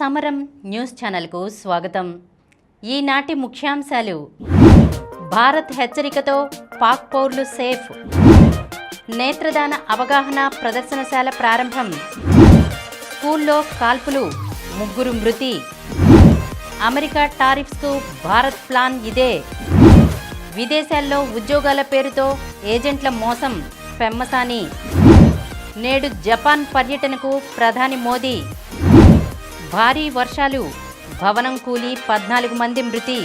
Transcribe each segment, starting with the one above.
సమరం న్యూస్ ఛానల్కు స్వాగతం. ఈనాటి ముఖ్యాంశాలు: భారత్ హెచ్చరికతో పాక్ పౌరులు సేఫ్, నేత్రదాన అవగాహన ప్రదర్శనశాల ప్రారంభం, స్కూల్లో కాల్పులు, 3 మృతి, అమెరికా టారిఫ్స్కు భారత్ ప్లాన్ ఇదే, విదేశాల్లో ఉద్యోగాల పేరుతో ఏజెంట్ల మోసం పెమ్మసాని, నేడు జపాన్ పర్యటనకు ప్రధాని మోదీ, భారీ వర్షాలు, భవనం కూలి 14 మంది మృతి,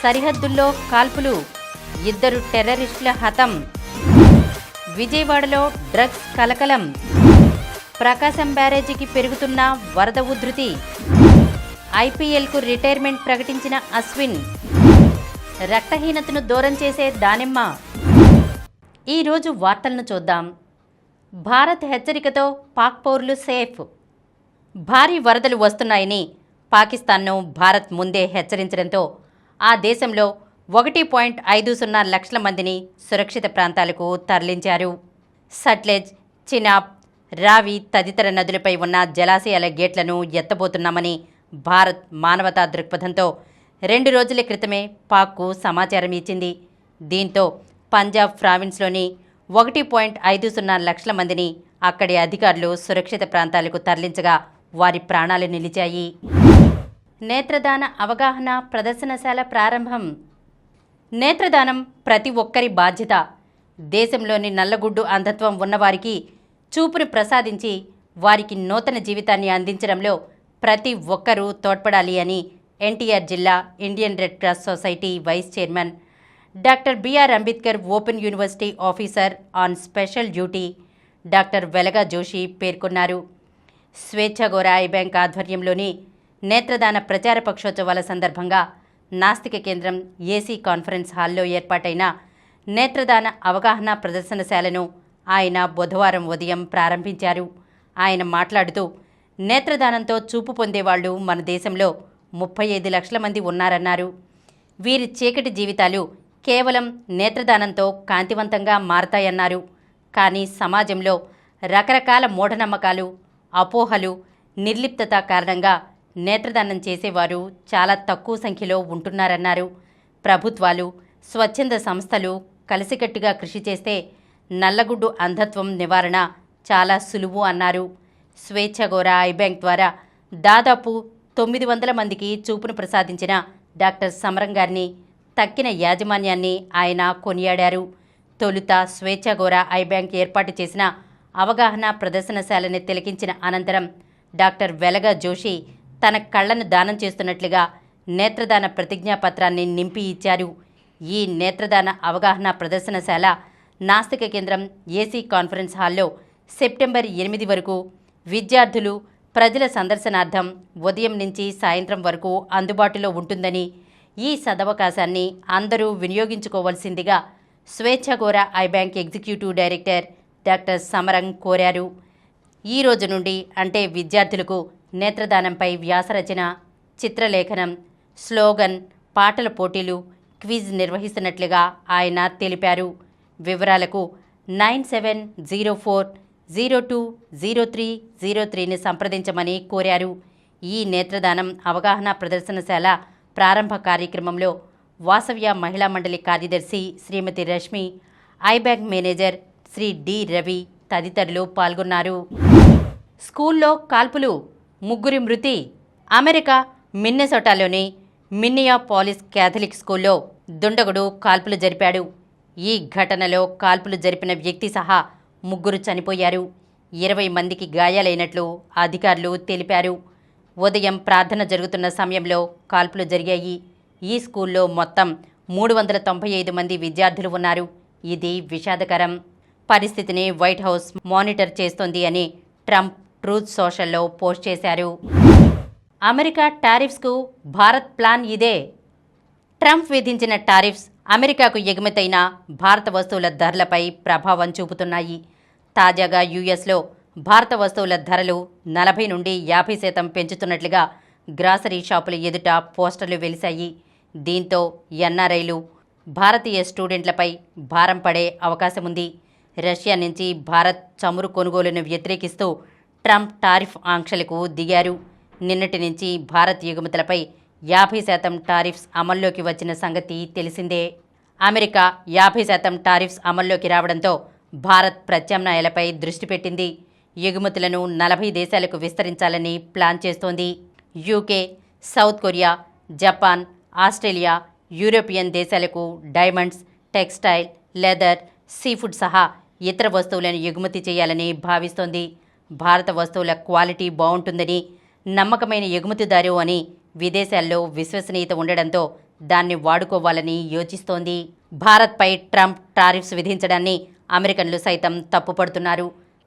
సరిహద్దుల్లో కాల్పులు, 2 టెర్రరిస్టుల హతం, విజయవాడలో డ్రగ్స్ కలకలం, ప్రకాశం బ్యారేజీకి పెరుగుతున్న వరద ఉధృతి, ఐపీఎల్కు రిటైర్మెంట్ ప్రకటించిన అశ్విన్, రక్తహీనతను దూరం చేసే దానిమ్మ. ఈరోజు వార్తలను చూద్దాం. భారత్ హెచ్చరికతో పాక్ పౌరులు సేఫ్. భారీ వరదలు వస్తున్నాయని పాకిస్తాన్ను భారత్ ముందే హెచ్చరించడంతో ఆ దేశంలో 1.50 లక్షల మందిని సురక్షిత ప్రాంతాలకు తరలించారు. సట్లెజ్, చినాబ్, రావి తదితర నదులపై ఉన్న జలాశయాల గేట్లను ఎత్తబోతున్నామని భారత్ మానవతా దృక్పథంతో 2 రోజుల క్రితమే పాక్కు సమాచారం ఇచ్చింది. దీంతో పంజాబ్ ప్రావిన్స్లోని 1.50 లక్షల మందిని అక్కడి అధికారులు సురక్షిత ప్రాంతాలకు తరలించగా వారి ప్రాణాలు నిలిచాయి. నేత్రదాన అవగాహన ప్రదర్శనశాల ప్రారంభం. నేత్రదానం ప్రతి ఒక్కరి బాధ్యత. దేశంలోని నల్లగుడ్డు అంధత్వం ఉన్నవారికి చూపును ప్రసాదించి వారికి నూతన జీవితాన్ని అందించడంలో ప్రతి ఒక్కరూ తోడ్పడాలి అని ఎన్టీఆర్ జిల్లా Indian red cross society vice chairman doctor B R Ambedkar open university officer on special duty doctor Velaga Joshi పేర్కొన్నారు. స్వేచ్ఛాగోర ఐ బ్యాంక్ ఆధ్వర్యంలోని నేత్రదాన ప్రచార పక్షోత్సవాల సందర్భంగా నాస్తిక కేంద్రం ఏసీ కాన్ఫరెన్స్ హాల్లో ఏర్పాటైన నేత్రదాన అవగాహన ప్రదర్శనశాలను ఆయన బుధవారం ఉదయం ప్రారంభించారు. ఆయన మాట్లాడుతూ, నేత్రదానంతో చూపు పొందేవాళ్లు మన దేశంలో 35 లక్షల మంది ఉన్నారన్నారు. వీరి చీకటి జీవితాలు కేవలం నేత్రదానంతో కాంతివంతంగా మారతాయన్నారు. కానీ సమాజంలో రకరకాల మూఢనమ్మకాలు, అపోహలు, నిర్లిప్తత కారణంగా నేత్రదానం చేసేవారు చాలా తక్కువ సంఖ్యలో ఉంటున్నారన్నారు. ప్రభుత్వాలు, స్వచ్ఛంద సంస్థలు కలిసికట్టుగా కృషి చేస్తే నల్లగుడ్డు అంధత్వం నివారణ చాలా సులువు అన్నారు. స్వేచ్ఛాగోర ఐ బ్యాంక్ ద్వారా దాదాపు 900 మందికి చూపును ప్రసాదించిన డాక్టర్ సమరం గారిని, తక్కిన యాజమాన్యాన్ని ఆయన కొనియాడారు. తొలుత స్వేచ్ఛాగోర ఐ బ్యాంక్ ఏర్పాటు చేసిన అవగాహన ప్రదర్శనశాలని తిలకించిన అనంతరం డాక్టర్ వెలగా జోషి తన కళ్లను దానం చేస్తున్నట్లుగా నేత్రదాన ప్రతిజ్ఞాపత్రాన్ని నింపి ఇచ్చారు. ఈ నేత్రదాన అవగాహన ప్రదర్శనశాల నాస్తిక కేంద్రం ఏసీ కాన్ఫరెన్స్ హాల్లో సెప్టెంబర్ 8 వరకు విద్యార్థులు, ప్రజల సందర్శనార్థం ఉదయం నుంచి సాయంత్రం వరకు అందుబాటులో ఉంటుందని, ఈ సదవకాశాన్ని అందరూ వినియోగించుకోవాల్సిందిగా స్వేచ్ఛాగోర eye bank executive director doctor Samaram కోరారు. ఈ రోజు నుండి అంటే విద్యార్థులకు నేత్రదానంపై వ్యాసరచన, చిత్రలేఖనం, స్లోగన్, పాటల పోటీలు, క్విజ్ నిర్వహిస్తున్నట్లుగా ఆయన తెలిపారు. వివరాలకు 9704020303ని సంప్రదించమని కోరారు. ఈ నేత్రదానం అవగాహన ప్రదర్శనశాల ప్రారంభ కార్యక్రమంలో వాసవ్య మహిళా మండలి కార్యదర్శి Shrimati Rashmi, eye bank manager Shri D Ravi తదితరులు పాల్గొన్నారు. స్కూల్లో కాల్పులు, 3 మృతి. అమెరికా మిన్నెసోటాలోని మిన్నియాపాలిస్ క్యాథలిక్ స్కూల్లో దుండగుడు కాల్పులు జరిపాడు. ఈ ఘటనలో కాల్పులు జరిపిన వ్యక్తి సహా 3 చనిపోయారు. 20 మందికి గాయాలైనట్లు అధికారులు తెలిపారు. ఉదయం ప్రార్థన జరుగుతున్న సమయంలో కాల్పులు జరిగాయి. ఈ స్కూల్లో మొత్తం 395 మంది విద్యార్థులు ఉన్నారు. ఇది విషాదకరం. పరిస్థితిని వైట్ హౌస్ మానిటర్ చేస్తోంది అని ట్రంప్ ట్రూత్ సోషల్లో పోస్ట్ చేశారు. అమెరికా టారిఫ్స్కు భారత్ ప్లాన్ ఇదే. ట్రంప్ విధించిన టారిఫ్స్ అమెరికాకు ఎగుమతైన భారత వస్తువుల ధరలపై ప్రభావం చూపుతున్నాయి. తాజాగా యుఎస్లో భారత వస్తువుల ధరలు 40 నుండి 50% పెంచుతున్నట్లుగా గ్రాసరీ షాపుల ఎదుట పోస్టర్లు వెలిశాయి. దీంతో ఎన్ఆర్ఐలు, భారతీయ స్టూడెంట్లపై భారం పడే అవకాశముంది. రష్యా నుంచి భారత్ చమురు కొనుగోలును వ్యతిరేకిస్తూ ట్రంప్ టారిఫ్ ఆంక్షలకు దిగారు. నిన్నటి నుంచి భారత్ ఎగుమతులపై 50% టారిఫ్స్ అమల్లోకి వచ్చిన సంగతి తెలిసిందే. అమెరికా 50% టారిఫ్స్ అమల్లోకి రావడంతో భారత్ ప్రత్యామ్నాయాలపై దృష్టి పెట్టింది. ఎగుమతులను 40 దేశాలకు విస్తరించాలని ప్లాన్ చేస్తోంది. UK, south Korea, Japan, Australia, European దేశాలకు డైమండ్స్, టెక్స్టైల్, లెదర్, సీఫుడ్ సహా ఇతర వస్తువులను ఎగుమతి చేయాలని భావిస్తోంది. భారత వస్తువుల క్వాలిటీ బాగుంటుందని, నమ్మకమైన ఎగుమతిదారు అని విదేశాల్లో విశ్వసనీయత ఉండడంతో దాన్ని వాడుకోవాలని యోచిస్తోంది. భారత్పై ట్రంప్ టారిఫ్స్ విధించడాన్ని అమెరికన్లు సైతం తప్పుపడుతున్నారు.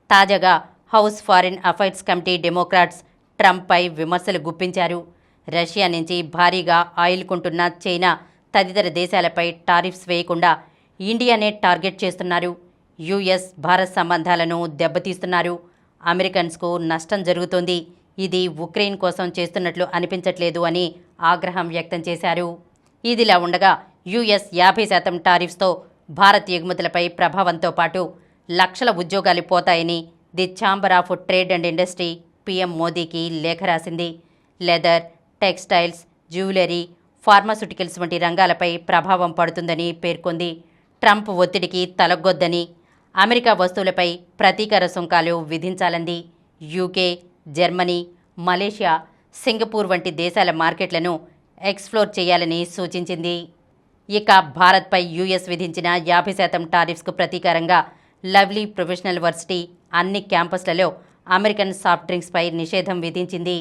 తాజాగా house foreign affairs committee democrats ట్రంప్పై విమర్శలు గుప్పించారు. రష్యా నుంచి భారీగా ఆయిల్ కొంటున్న చైనా తదితర దేశాలపై టారిఫ్స్ వేయకుండా ఇండియానే టార్గెట్ చేస్తున్నారు. యుఎస్ భారత్ సంబంధాలను దెబ్బతీస్తున్నారు. అమెరికన్స్కు నష్టం జరుగుతోంది. ఇది ఉక్రెయిన్ కోసం చేస్తున్నట్లు అనిపించట్లేదు అని ఆగ్రహం వ్యక్తం చేశారు. ఇదిలా ఉండగా యుఎస్ 50% టారిఫ్స్తో భారత్ ఎగుమతులపై ప్రభావంతో పాటు లక్షల ఉద్యోగాలు పోతాయని the chamber of trade and industry PM మోదీకి లేఖ రాసింది. లెదర్, టెక్స్టైల్స్, జ్యువెలరీ, ఫార్మాస్యూటికల్స్ వంటి రంగాలపై ప్రభావం పడుతుందని పేర్కొంది. ట్రంప్ ఒత్తిడికి తలొగ్గొద్దని, అమెరికా వస్తువులపై ప్రతీకార సుంకాలు విధించాలంది. యూకే, జర్మనీ, మలేషియా, సింగపూర్ వంటి దేశాల మార్కెట్లను ఎక్స్ప్లోర్ చేయాలని సూచించింది. ఇక భారత్పై యుఎస్ విధించిన 50% టారిఫ్స్కు ప్రతీకారంగా లవ్లీ ప్రొఫెషనల్ వర్సిటీ అన్ని క్యాంపస్లలో అమెరికన్ సాఫ్ట్ డ్రింక్స్పై నిషేధం విధించింది.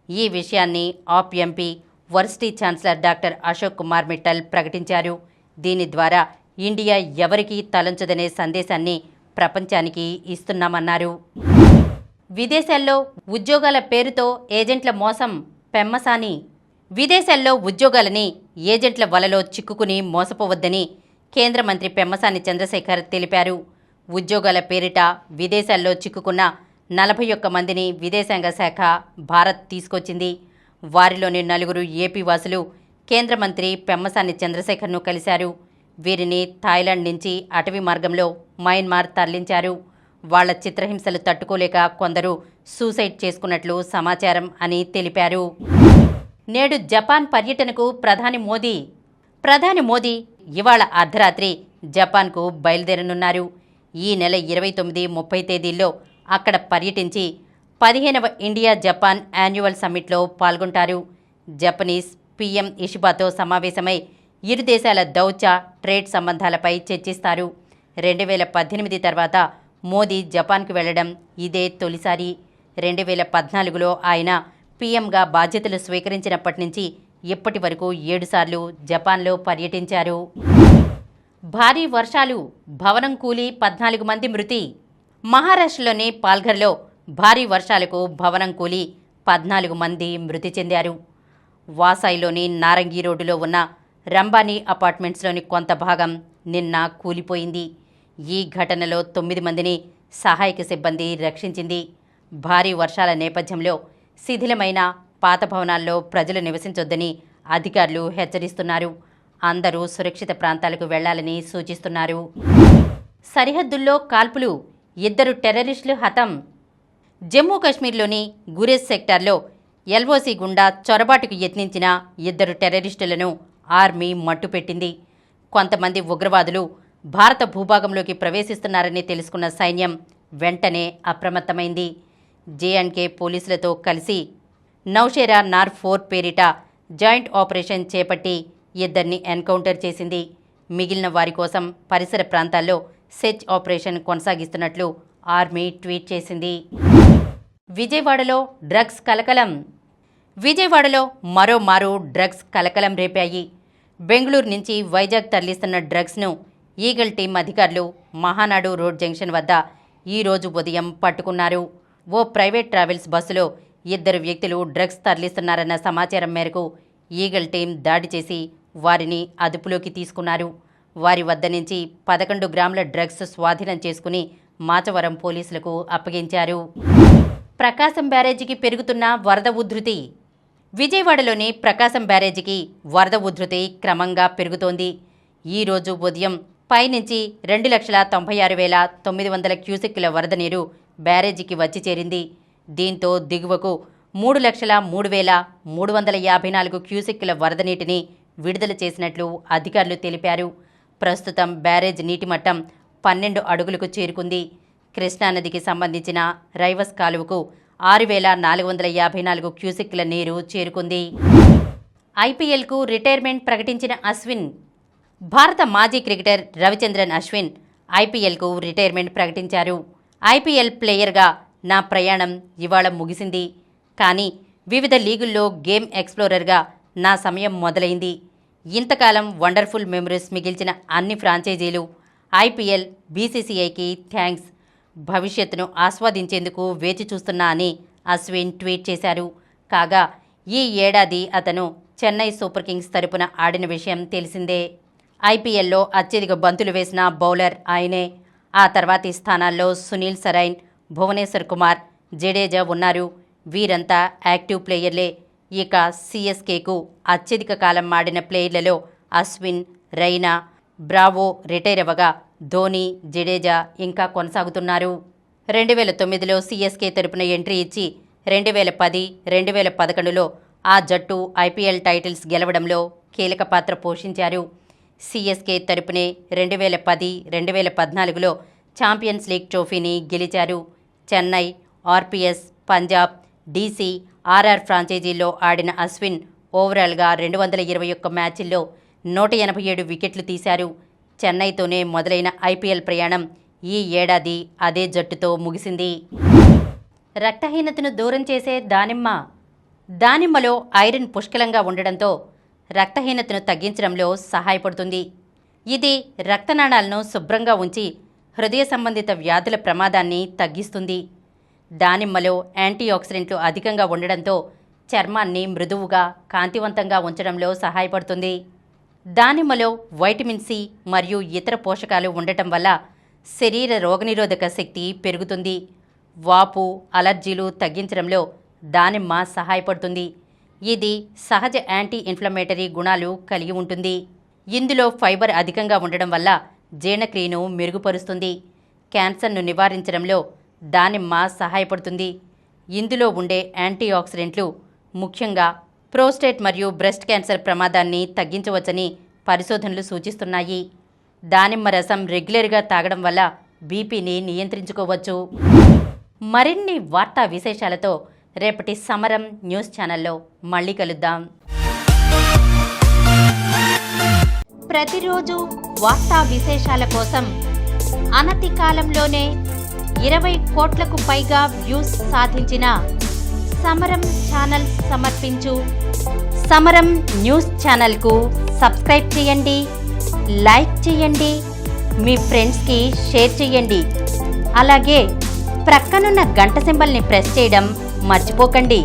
ఈ విషయాన్ని AAP MP, varsity chancellor doctor Ashok Kumar Mittal ప్రకటించారు. దీని ద్వారా ఇండియా ఎవరికీ తలంచదనే సందేశాన్ని ప్రపంచానికి ఇస్తున్నామన్నారు. విదేశాల్లో ఉద్యోగాల పేరుతో ఏజెంట్ల మోసం పెమ్మసాని. విదేశాల్లో ఉద్యోగాలని ఏజెంట్ల వలలో చిక్కుకుని మోసపోవద్దని కేంద్ర మంత్రి పెమ్మసాని చంద్రశేఖర్ తెలిపారు. ఉద్యోగాల పేరిట విదేశాల్లో చిక్కుకున్న 41 మందిని విదేశాంగ శాఖ భారత్ తీసుకొచ్చింది. వారిలోని 4 ఏపీ వాసులు కేంద్ర మంత్రి పెమ్మసాని చంద్రశేఖర్ను కలిశారు. వీరిని థాయిలాండ్ నుంచి అటవీ మార్గంలో మయన్మార్ తరలించారు. వాళ్ల చిత్రహింసలు తట్టుకోలేక కొందరు సూసైడ్ చేసుకున్నట్లు సమాచారం అని తెలిపారు. నేడు జపాన్ పర్యటనకు ప్రధాని మోదీ ఇవాళ అర్ధరాత్రి జపాన్కు బయలుదేరనున్నారు. ఈ నెల 29, 30 తేదీల్లో అక్కడ పర్యటించి 15వ ఇండియా జపాన్ యాన్యువల్ సమ్మిట్లో పాల్గొంటారు. జపనీస్ పీఎం ఇషిబాతో సమావేశమై ఇరు దేశాల దౌత్య, ట్రేడ్ సంబంధాలపై చర్చిస్తారు. 2018 తర్వాత మోదీ జపాన్కు వెళ్లడం ఇదే తొలిసారి. 2014లో ఆయన పీఎంగా బాధ్యతలు స్వీకరించినప్పటి నుంచి ఇప్పటి వరకు 7 సార్లు జపాన్లో పర్యటించారు. భారీ వర్షాలు, భవనం కూలి 14 మంది మృతి. మహారాష్ట్రలోని పాల్ఘర్లో భారీ వర్షాలకు భవనం కూలి 14 మంది మృతి చెందారు. వాసాయిలోని నారంగి రోడ్డులో ఉన్న రంబానీ అపార్ట్మెంట్స్లోని కొంత భాగం నిన్న కూలిపోయింది. ఈ ఘటనలో 9 మందిని సహాయక సిబ్బంది రక్షించింది. భారీ వర్షాల నేపథ్యంలో శిథిలమైన పాత భవనాల్లో ప్రజలు నివసించొద్దని అధికారులు హెచ్చరిస్తున్నారు. అందరూ సురక్షిత ప్రాంతాలకు వెళ్లాలని సూచిస్తున్నారు. సరిహద్దుల్లో కాల్పులు, 2 టెర్రరిస్టులు హతం. జమ్మూ కాశ్మీర్లోని గురేజ్ సెక్టార్లో ఎల్ఓసి గుండా చొరబాటుకు యత్నించిన 2 టెర్రరిస్టులను ఆర్మీ మట్టుపెట్టింది. కొంతమంది ఉగ్రవాదులు భారత భూభాగంలోకి ప్రవేశిస్తున్నారని తెలుసుకున్న సైన్యం వెంటనే అప్రమత్తమైంది. జేఎండ్కే పోలీసులతో కలిసి నౌషేరా నార్ 4 పేరిట జాయింట్ ఆపరేషన్ చేపట్టి 2ని ఎన్కౌంటర్ చేసింది. మిగిలిన వారి కోసం పరిసర ప్రాంతాల్లో సెర్చ్ ఆపరేషన్ కొనసాగిస్తున్నట్లు ఆర్మీ ట్వీట్ చేసింది. విజయవాడలో డ్రగ్స్ కలకలం. విజయవాడలో మరోమారు డ్రగ్స్ కలకలం రేపాయి. బెంగళూరు నుంచి వైజాగ్ తరలిస్తున్న డ్రగ్స్ను ఈగల్ టీం అధికారులు మహానాడు రోడ్ జంక్షన్ వద్ద ఈరోజు ఉదయం పట్టుకున్నారు. ఓ ప్రైవేట్ ట్రావెల్స్ బస్సులో 2 వ్యక్తులు డ్రగ్స్ తరలిస్తున్నారన్న సమాచారం మేరకు ఈగల్ టీం దాడి చేసి వారిని అదుపులోకి తీసుకున్నారు. వారి వద్ద నుంచి 11 గ్రాముల డ్రగ్స్ స్వాధీనం చేసుకుని మాచవరం పోలీసులకు అప్పగించారు. ప్రకాశం బ్యారేజీకి పెరుగుతున్న వరద ఉధృతి. విజయవాడలోని ప్రకాశం బ్యారేజీకి వరద ఉధృతి క్రమంగా పెరుగుతోంది. ఈరోజు ఉదయం పైనుంచి 2,96,900 క్యూసెక్కుల వరద నీరు బ్యారేజీకి వచ్చి చేరింది. దీంతో దిగువకు 3,03,354 క్యూసెక్కుల వరద నీటిని విడుదల చేసినట్లు అధికారులు తెలిపారు. ప్రస్తుతం బ్యారేజ్ నీటి మట్టం 12 అడుగులకు చేరుకుంది. కృష్ణానదికి సంబంధించిన రైవస్ కాలువకు 6,454 క్యూసెక్కుల నీరు చేరుకుంది. ఐపీఎల్కు రిటైర్మెంట్ ప్రకటించిన అశ్విన్. భారత మాజీ క్రికెటర్ రవిచంద్రన్ అశ్విన్ ఐపీఎల్కు రిటైర్మెంట్ ప్రకటించారు. ఐపీఎల్ ప్లేయర్గా నా ప్రయాణం ఇవాళ ముగిసింది. కానీ వివిధ లీగుల్లో గేమ్ ఎక్స్ప్లోరర్గా నా సమయం మొదలైంది. ఇంతకాలం వండర్ఫుల్ మెమరీస్ మిగిల్చిన అన్ని ఫ్రాంచైజీలు, ఐపీఎల్, బీసీసీఐకి థ్యాంక్స్. భవిష్యత్తును ఆస్వాదించేందుకు వేచి చూస్తున్నా అని అశ్విన్ ట్వీట్ చేశారు. కాగా ఈ ఏడాది అతను చెన్నై సూపర్ కింగ్స్ తరపున ఆడిన విషయం తెలిసిందే. ఐపీఎల్లో అత్యధిక బంతులు వేసిన బౌలర్ ఆయనే. ఆ తర్వాతి స్థానాల్లో సునీల్ సరైన్, భువనేశ్వర్ కుమార్, జడేజా ఉన్నారు. వీరంతా యాక్టివ్ ప్లేయర్లే. ఇక సీఎస్కేకు అత్యధిక కాలం ఆడిన ప్లేయర్లలో అశ్విన్, రైనా, బ్రావో రిటైర్ అవ్వగా ధోనీ, జడేజా ఇంకా కొనసాగుతున్నారు. 2009లో సీఎస్కే తరపున ఎంట్రీ ఇచ్చి 2010, 2011లో ఆ జట్టు ఐపీఎల్ టైటిల్స్ గెలవడంలో కీలక పాత్ర పోషించారు. సీఎస్కే తరపునే 2010, 2014లో ఛాంపియన్స్ లీగ్ ట్రోఫీని గెలిచారు. Chennai, RPS, Punjab, DC, RR ఫ్రాంచైజీల్లో ఆడిన అశ్విన్ ఓవరాల్గా 221 మ్యాచ్ల్లో 187 వికెట్లు తీశారు. చెన్నైతోనే మొదలైన ఐపీఎల్ ప్రయాణం ఈ ఏడాది అదే జట్టుతో ముగిసింది. రక్తహీనతను దూరం చేసే దానిమ్మ. దానిమ్మలో ఐరన్ పుష్కలంగా ఉండడంతో రక్తహీనతను తగ్గించడంలో సహాయపడుతుంది. ఇది రక్తనాళాలను శుభ్రంగా ఉంచి హృదయ సంబంధిత వ్యాధుల ప్రమాదాన్ని తగ్గిస్తుంది. దానిమ్మలో యాంటీఆక్సిడెంట్లు అధికంగా ఉండడంతో చర్మాన్ని మృదువుగా, కాంతివంతంగా ఉంచడంలో సహాయపడుతుంది. దానిమ్మలో వైటమిన్ సి మరియు ఇతర పోషకాలు ఉండటం వల్ల శరీర రోగనిరోధక శక్తి పెరుగుతుంది. వాపు, అలర్జీలు తగ్గించడంలో దానిమ్మ సహాయపడుతుంది. ఇది సహజ యాంటీ ఇన్ఫ్లమేటరీ గుణాలు కలిగి ఉంటుంది. ఇందులో ఫైబర్ అధికంగా ఉండడం వల్ల జీర్ణక్రియను మెరుగుపరుస్తుంది. క్యాన్సర్ను నివారించడంలో దానిమ్మ సహాయపడుతుంది. ఇందులో ఉండే యాంటీఆక్సిడెంట్లు ముఖ్యంగా ప్రోస్టేట్ మరియు బ్రెస్ట్ క్యాన్సర్ ప్రమాదాన్ని తగ్గించవచ్చని పరిశోధనలు సూచిస్తున్నాయి. దానిమ్మ రసం రెగ్యులర్గా తాగడం వల్ల బీపీని నియంత్రించుకోవచ్చు. మరిన్ని వార్తా విశేషాలతో రేపటి సమరం న్యూస్ ఛానల్లో మళ్ళీ కలుద్దాం. ప్రతిరోజు వార్తా విశేషాల కోసం అనతి కాలంలోనే 20 కోట్లకు పైగా వ్యూస్ సాధించిన సమరం ఛానల్ సమర్పించు సమరం న్యూస్ ఛానల్కు సబ్స్క్రైబ్ చేయండి, లైక్ చేయండి, మీ ఫ్రెండ్స్కి షేర్ చేయండి. అలాగే ప్రక్కనున్న గంట సింబల్ని ప్రెస్ చేయడం మర్చిపోకండి.